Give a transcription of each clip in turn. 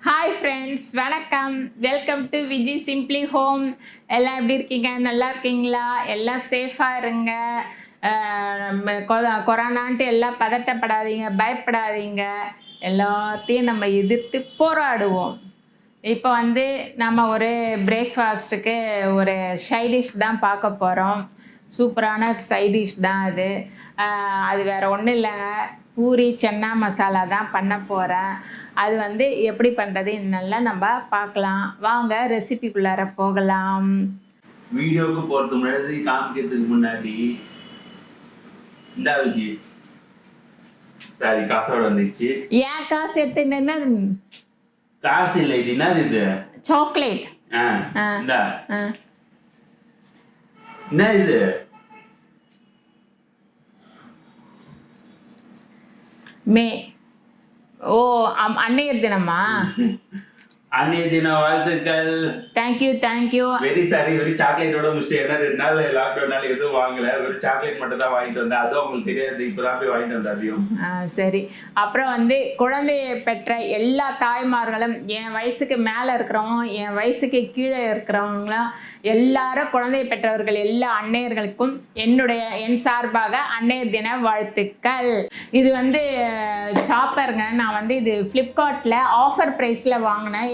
Hi friends, வணக்கம். Welcome to Viji simply home. எல்லாம் எப்படி இருக்கீங்க? நல்லா இருக்கீங்களா? எல்லாம் சேஃபாக இருங்க. கொரோனான்ட்டு எல்லாம் பதட்டப்படாதீங்க, பயப்படாதீங்க. எல்லாத்தையும் நம்ம எதிர்த்து போராடுவோம். இப்போ நம்ம ஒரு பிரேக்ஃபாஸ்ட்டுக்கு ஒரு சைடிஷ் தான் பார்க்க போகிறோம். சூப்பரான சைடிஷ் தான் அது. அது வேறு ஒன்றும் இல்லைங்க, பூரி சன்னா மசாலா தான் பண்ண போகிறேன். அது எப்படி பண்ணுறது நல்லா நம்ம பார்க்கலாம். வாங்க ரெசிபிக்குள்ளார போகலாம். வீடியோக்கு போகிறதுக்கு முன்னாடி காமிக்கிறதுக்கு முன்னாடி இந்த சாரி காசோட வந்துச்சு. ஏன் காசு எடுத்துன்னா காசு இல்லை, இது என்னது? இது சாக்லேட். என்ன இது? மே ஓ அன்னையர் தினமா? அன்னைய தின வாழ்த்துக்கள். தேங்க்யூ. வெரி சாரி, வெறும் சாக்லேட்டோட முடிச்சு. ஏன்னா 2 நாள் லாக்டவுனால எதுவும் வாங்கல, வெறும் சாக்லேட் மட்டும் தான் வாங்கிட்டு வந்தேன். அதுவும் உங்களுக்கு தெரியாது, இப்பதான் போய் வாங்கிட்டு வந்தேன் அதையும். சரி. அப்புறம் குழந்தையை பெற்ற எல்லா தாய்மார்களும், என் வயசுக்கு மேலே இருக்கிறவங்க, என் வயசுக்கு கீழே இருக்கிறவங்களாம் எல்லாரும் குழந்தையை பெற்றவர்கள் எல்லா அன்னையர்களுக்கும் என் சார்பாக அன்னையர் தின வாழ்த்துக்கள். இது சாப்பருங்க. நான் இது ஃப்ளிப்கார்ட்டில் ஆஃபர் ப்ரைஸில் வாங்கினேன்.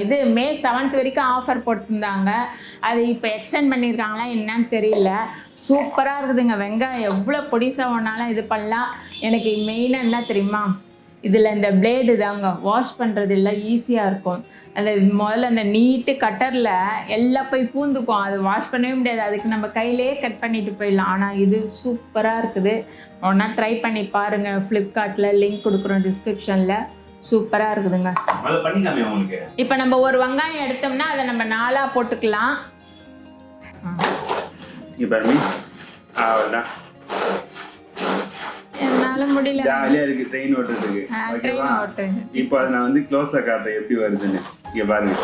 இது மே 7th வரைக்கும் ஆஃபர் போட்டிருந்தாங்க. அது இப்போ எக்ஸ்டெண்ட் பண்ணியிருக்காங்களா என்னன்னு தெரியல. சூப்பராக இருக்குதுங்க. வெங்காயம் எவ்வளோ பொடிசாக வேணாலும் இது பண்ணலாம். எனக்கு மெயினாக என்ன தெரியுமா, இதில் இந்த பிளேடு தாங்க வாஷ் பண்ணுறது இல்லை, ஈஸியாக இருக்கும். முதல்ல அந்த நீட்டு கட்டரில் எல்லாம் போய் பூந்துக்கும், அது வாஷ் பண்ணவே முடியாது. அதுக்கு நம்ம கையிலே கட் பண்ணிட்டு போயிடலாம். ஆனால் இது சூப்பராக இருக்குது. ஒன்றா ட்ரை பண்ணி பாருங்கள். ஃப்ளிப்கார்ட்டில் லிங்க் கொடுக்குறோம் டிஸ்கிரிப்ஷனில். சூப்பராக இருக்குதுங்க. இப்போ நம்ம ஒரு வெங்காயம் எடுத்தோம்னா அதை நம்ம 4ஆக போட்டுக்கலாம். என்னால முடியல. ஜாலியா இருக்கு ட்ரெயின் ஓட்டுறதுக்கு. இப்போ அது நான் க்ளோஸா காட்டுறேன் எப்படி வருதுன்னு. இங்க பாருங்க.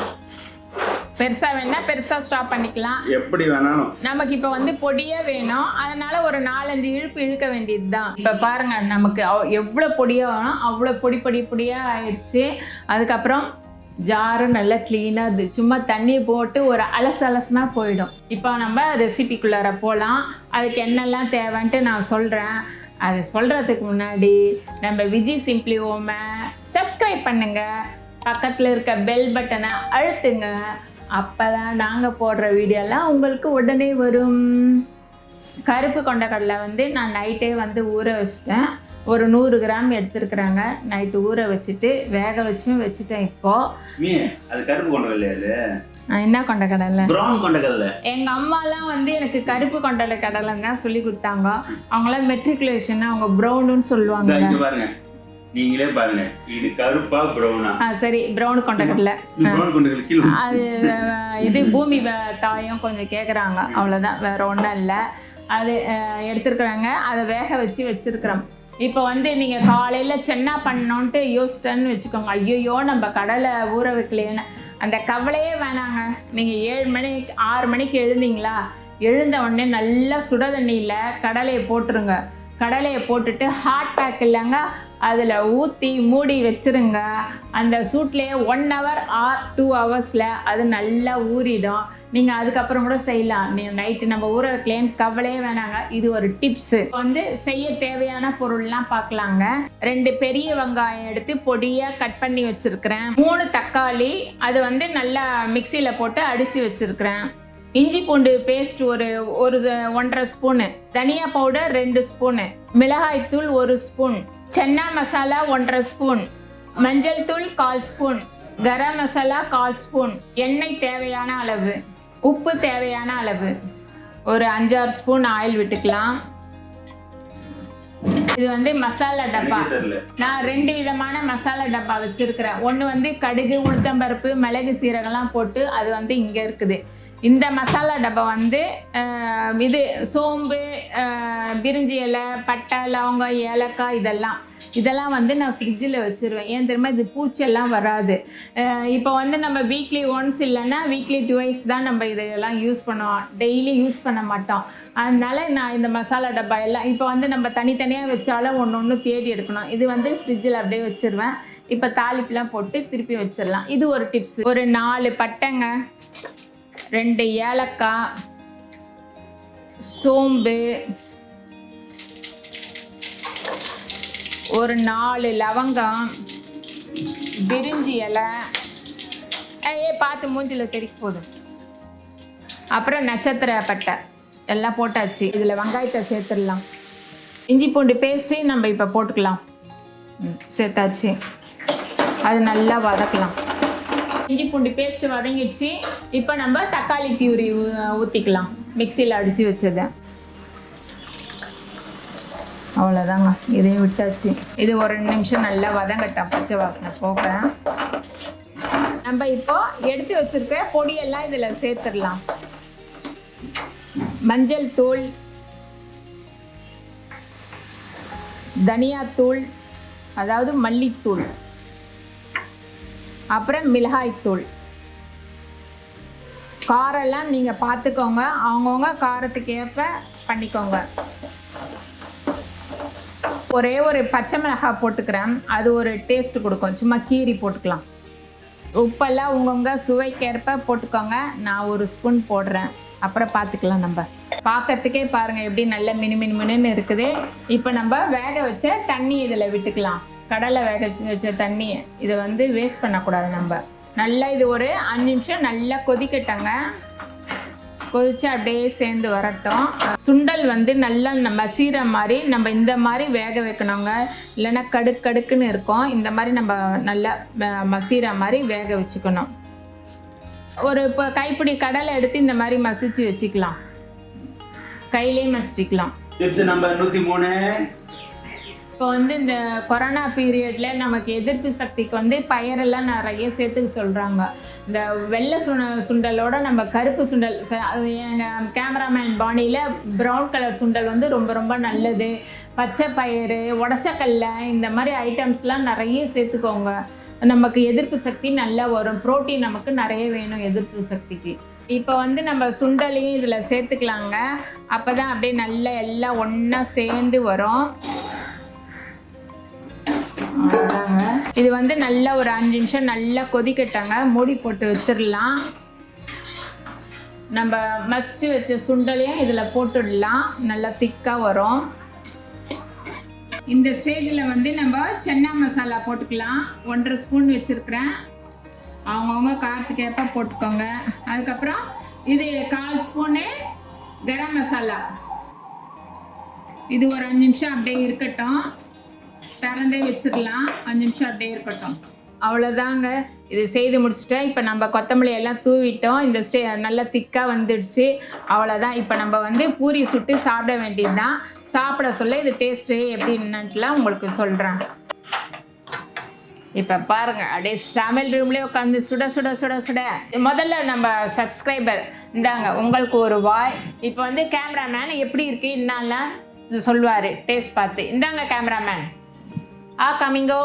பெருசா வேணா பெருசா ஸ்டாப் பண்ணிக்கலாம், எப்படி வேணாலும். நமக்கு இப்போ பொடியா வேணும், அதனால ஒரு 4-5 இழுப்பு இழுக்க வேண்டியது தான். இப்போ பாருங்க, நமக்கு எவ்வளோ பொடியா வேணும் அவ்வளோ பொடியா ஆயிடுச்சு. அதுக்கப்புறம் ஜாரும் நல்லா க்ளீனாக சும்மா தண்ணியை போட்டு ஒரு அலசுனா போயிடும். இப்போ நம்ம ரெசிபிக்குள்ளார போகலாம். அதுக்கு என்னெல்லாம் தேவைன்ட்டு நான் சொல்கிறேன். அது சொல்கிறதுக்கு முன்னாடி நம்ம விஜி சிம்ப்ளி ஹோமை சப்ஸ்கிரைப் பண்ணுங்கள், பக்கத்தில் இருக்க பெல் பட்டனை அழுத்துங்க. அப்போ தான் நாங்கள் போடுற வீடியோலாம் உங்களுக்கு உடனே வரும். கருப்பு கொண்டக்கடலை நான் நைட்டே ஊற வச்சிட்டேன். ஒரு 100 கிராம் எடுத்துருக்குறாங்க. நைட்டு ஊற வச்சுட்டு வேக வச்சும் வச்சுட்டேன். இப்போது அது கருப்பு கொண்டக்கடலை. என்ன கொண்டக்கடலை? ப்ரௌன் கொண்டக்கடலை. எங்கள் அம்மாலாம் எனக்கு கருப்பு கொண்டக்கடலை கடலைன்னு தான் சொல்லி கொடுத்தாங்க. அவங்களாம் மெட்ரிகுலேஷன், அவங்க ப்ரௌனுன்னு சொல்லுவாங்க. நீங்களே பாருங்க, இது கருப்பா ப்ரௌனா? சரி, ப்ரௌன் கொண்டக்கடலை. அது இது பூமி தாயம் கொஞ்சம் கேட்குறாங்க, அவ்வளோதான், வேற ஒன்றும் இல்லை. அது எடுத்துருக்குறாங்க. அதை வேக வச்சுருக்குறோம். இப்போ நீங்கள் காலையில் சென்னா பண்ணோன்ட்டு யோசிச்சேன்னு வச்சுக்கோங்க. ஐயோ நம்ம கடலை ஊற வைக்கலையேன்னு அந்த கவலையே வேணாங்க. நீங்கள் 7 மணிக்கு 6 மணிக்கு எழுந்தீங்களா, எழுந்த உடனே நல்லா சுட தண்ணியில் கடலையை போட்டுருங்க. கடலையை போட்டுட்டு ஹாட் பேக் இல்லைங்க, அதில் ஊற்றி மூடி வச்சுருங்க. அந்த சூட்லேயே 1 hour or 2 hours அது நல்லா ஊறிடும். நீங்கள் அதுக்கப்புறம் கூட செய்யலாம். நைட்டு நம்ம ஊற வைக்கலேன்னு கவலையே வேணாங்க. இது ஒரு டிப்ஸு. செய்ய தேவையான பொருள்லாம் பார்க்கலாங்க. 2 பெரிய வெங்காயம் எடுத்து பொடியாக கட் பண்ணி வச்சுருக்கிறேன். 3 தக்காளி அது நல்லா மிக்சியில் போட்டு அடித்து வச்சுருக்கிறேன். இஞ்சி பூண்டு பேஸ்ட் ஒரு 1.5 ஸ்பூனு, தனியா பவுடர் 2 ஸ்பூனு, மிளகாய்த்தூள் 1 ஸ்பூன், சன்னா மசாலா 1.5 ஸ்பூன், மஞ்சள் தூள் 1/4 ஸ்பூன், கரம் மசாலா 1/4 ஸ்பூன், எண்ணெய் தேவையான அளவு, உப்பு தேவையான அளவு, ஒரு 5-6 ஸ்பூன் ஆயில் விட்டுக்கலாம். இது மசாலா டப்பா. நான் 2 விதமான மசாலா டப்பா வச்சிருக்கிறேன். ஒன்று கடுகு, உளுத்தம்பருப்பு, மிளகு, சீரகம்லாம் போட்டு அது இங்கே இருக்குது. இந்த மசாலா டப்பா வந்து இது சோம்பு, பிரிஞ்சி இலை, பட்டை, லவங்கம், ஏலக்காய் இதெல்லாம் வந்து நான் ஃப்ரிட்ஜில் வச்சுருவேன். ஏன் தெரியுமா, இது பூச்செல்லாம் வராது. இப்போ வந்து நம்ம வீக்லி ஒன்ஸ் இல்லைன்னா வீக்லி 2 தான் நம்ம இதெல்லாம் யூஸ் பண்ணுவோம், டெய்லி யூஸ் பண்ண மாட்டோம். அதனால நான் இந்த மசாலா டப்பா எல்லாம் இப்போ வந்து நம்ம தனித்தனியாக வச்சாலும் ஒன்று தேடி எடுக்கணும். இது வந்து ஃப்ரிட்ஜில் அப்படியே வச்சுருவேன். இப்போ தாளிப்புலாம் போட்டு திருப்பி வச்சிடலாம். இது ஒரு டிப்ஸ். ஒரு 4 பட்டைங்க, 2 ஏலக்காய், சோம்பு, ஒரு 4 லவங்கம், பிரிஞ்சி இலை, பார்த்து மூஞ்சில் தெறிக்க போதும், அப்புறம் நட்சத்திர பட்டை எல்லாம் போட்டாச்சு. இதில் வெங்காயத்தை சேர்த்துடலாம். இஞ்சி பூண்டு பேஸ்ட்டையும் நம்ம இப்போ போட்டுக்கலாம். சேர்த்தாச்சு. அது நல்லா வதக்கலாம். இஞ்சி பூண்டு பேஸ்ட் வதங்கிடுச்சு. இப்போ நம்ம தக்காளி பியூரி ஊற்றிக்கலாம், மிக்சியில் அடித்து வச்சதை. அவ்வளோதாங்க, இதையும் விட்டாச்சு. இது ஒரு 2 நிமிஷம் நல்லா வதங்கட்டும், பச்சை வாசனை போக. நம்ம இப்போ எடுத்து வச்சிருக்க பொடியெல்லாம் இதில் சேர்த்துடலாம். மஞ்சள் தூள், தனியாத்தூள், அதாவது மல்லித்தூள், அப்புறம் மிளகாய்த்தூள். காரெல்லாம் நீங்கள் பார்த்துக்கோங்க, அவங்கவுங்க காரத்துக்கு ஏற்ப பண்ணிக்கோங்க. ஒரே ஒரு பச்சை மிளகாய் போட்டுக்கிறேன், அது ஒரு டேஸ்ட் கொடுக்கும். சும்மா கீரி போட்டுக்கலாம். உப்பெல்லாம் உங்கவுங்க சுவைக்கேற்ப போட்டுக்கோங்க. நான் ஒரு ஸ்பூன் போடுறேன், அப்புறம் பார்த்துக்கலாம். நம்ம பார்க்கறதுக்கே பாருங்கள் எப்படி நல்ல மினுன்னு இருக்குது. இப்போ நம்ம வேக வச்ச தண்ணி இதில் விட்டுக்கலாம். கடலை வேக வச்ச தண்ணியை இதை வந்து வேஸ்ட் பண்ணக்கூடாது. நம்ம நல்லா இது ஒரு 5 நிமிஷம் நல்லா கொதிக்கட்டங்க. கொதிச்சு அப்படியே சேர்ந்து வரட்டும். சுண்டல் வந்து நல்லா மசீர மாதிரி நம்ம இந்த மாதிரி வேக வைக்கணுங்க, இல்லைன்னா கடுக்குன்னு இருக்கும். இந்த மாதிரி நம்ம நல்லா மசீர மாதிரி வேக வச்சுக்கணும். ஒரு இப்போ கைப்பிடி கடலை எடுத்து இந்த மாதிரி மசிச்சு வச்சுக்கலாம், கையிலே மசிச்சுக்கலாம். நம்பர் 103. இப்போ வந்து இந்த கொரோனா பீரியடில் நமக்கு எதிர்ப்பு சக்திக்கு வந்து பயரெல்லாம் நிறைய சேர்த்துக்க சொல்கிறாங்க. இந்த வெள்ளை சுண்டலோட நம்ம கருப்பு சுண்டல், எங்கள் கேமராமேன் பாணியில் ப்ரௌன் கலர் சுண்டல் வந்து ரொம்ப நல்லது. பச்சை பயிறு, உடச்சக்கல்ல, இந்த மாதிரி ஐட்டம்ஸ்லாம் நிறைய சேர்த்துக்கோங்க. நமக்கு எதிர்ப்பு சக்தி நல்லா வரும். புரோட்டீன் நமக்கு நிறைய வேணும் எதிர்ப்பு சக்திக்கு. இப்போ வந்து நம்ம சுண்டலையும் இதில் சேர்த்துக்கலாங்க. அப்போ தான் அப்படியே நல்லா எல்லாம் ஒன்றா சேர்ந்து வரும். அவ்வளோதாங்க. இது வந்து நல்லா ஒரு 5 நிமிஷம் நல்லா கொதிக்கட்டாங்க. மூடி போட்டு வச்சிடலாம். நம்ம மசிச்சு வச்ச சுண்டலையும் இதில் போட்டுடலாம். நல்லா திக்காக வரும். இந்த ஸ்டேஜில் வந்து நம்ம சன்னா மசாலா போட்டுக்கலாம். 1.5 ஸ்பூன் வச்சுருக்கிறேன். அவங்கவுங்க காரத்துக்கு ஏற்ப போட்டுக்கோங்க. அதுக்கப்புறம் இது 1/4 ஸ்பூனு கரம் மசாலா. இது ஒரு 5 நிமிஷம் அப்படியே இருக்கட்டும். திறந்தே வச்சிடலாம். 5 நிமிஷம் அப்படியே இருக்கட்டும். அவ்வளோதாங்க, இது செய்து முடிச்சுட்டேன். இப்போ நம்ம கொத்தமல்லி எல்லாம் தூவிட்டோம். இந்த நல்லா திக்காக வந்துடுச்சு. அவ்வளோதான். இப்போ நம்ம வந்து பூரி சுட்டு சாப்பிட வேண்டியது தான். சாப்பிட சொல்ல இது டேஸ்ட்டு எப்படின்னுட்டுலாம் உங்களுக்கு சொல்கிறேன். இப்போ பாருங்கள், அப்படியே சமையல் ரூம்லேயே உட்காந்து சுட. முதல்ல நம்ம சப்ஸ்கிரைபர் இந்தாங்க, உங்களுக்கு ஒரு வாய். இப்போ வந்து கேமராமேன் எப்படி இருக்குது என்னெல்லாம் சொல்லுவார் டேஸ்ட் பார்த்து. இந்தாங்க கேமராமேன், கமிங்கோ.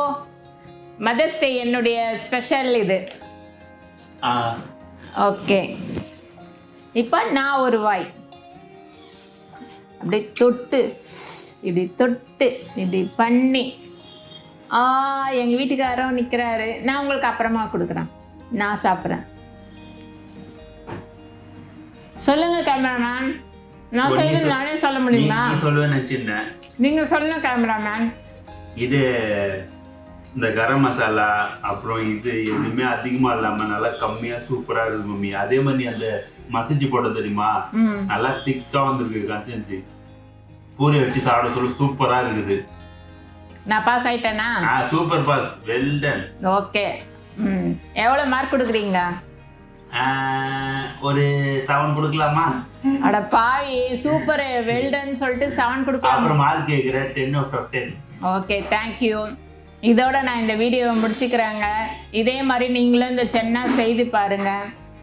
மதர்ஸ் டே என்னுடைய ஸ்பெஷல் இது. ஓகே, இப்போ நான் ஒரு வாய் அப்படி தொட்டு இப்படி பண்ணி எங்கள் வீட்டுக்காரரும் நிற்கிறாரு. நான் உங்களுக்கு அப்புறமா கொடுக்குறேன், நான் சாப்பிட்றேன். சொல்லுங்க கேமராமேன், நான் சொல்லுங்க, நானே சொல்ல முடியுமா? நீங்கள் சொல்லுங்க கேமராமேன். இது இந்த கரம் மசாலா அப்புறம் இது எதுவுமே அதிகமா இல்லாம நல்லா கம்மியா சூப்பரா இருக்கு மம்மி. அதே மாதிரி அந்த மசிச்சு போட தெரியுமா, நல்லா திக்கா வந்துருக்கு கன்சிஸ்டன்சி. பூரி வச்சு சாப்பிட சொல்ல சூப்பரா இருக்குது. நான் பாஸ் ஆயிட்டேனா? Super pass, well done. Okay. எவ்வளவு மார்க் கொடுக்குறீங்க? ஒரு 7 கொடுக்கலாமா? அட பாவி, சூப்பர் வெல் டன் சொல்லிட்டு 7 கொடுக்கலாம். அப்புறம் மார்க் கேக்குறேன் 10 out of 10. Okay, thank you. இதோட நான் இந்த வீடியோவை முடிச்சுக்கிறேங்க. இதே மாதிரி நீங்களும் இந்த சென்னா செய்து பாருங்க.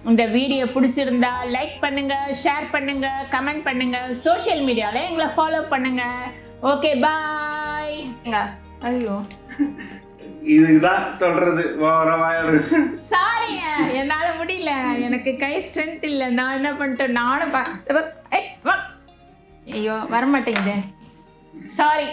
இந்த வீடியோ பிடிச்சிருந்தா லைக் பண்ணுங்க, ஷேர் பண்ணுங்க, கமெண்ட் பண்ணுங்க, சோஷியல் மீடியாவில் எங்களை ஃபாலோ பண்ணுங்க. Okay bye. ஐயோ இதுதான் சொல்றது. சாரிங்க, என்னால முடியல, எனக்கு கை ஸ்ட்ரென்த் இல்லை. நான் என்ன பண்ணிட்டேன், நானும் ஐயோ வரமாட்டேங்குது. சாரி.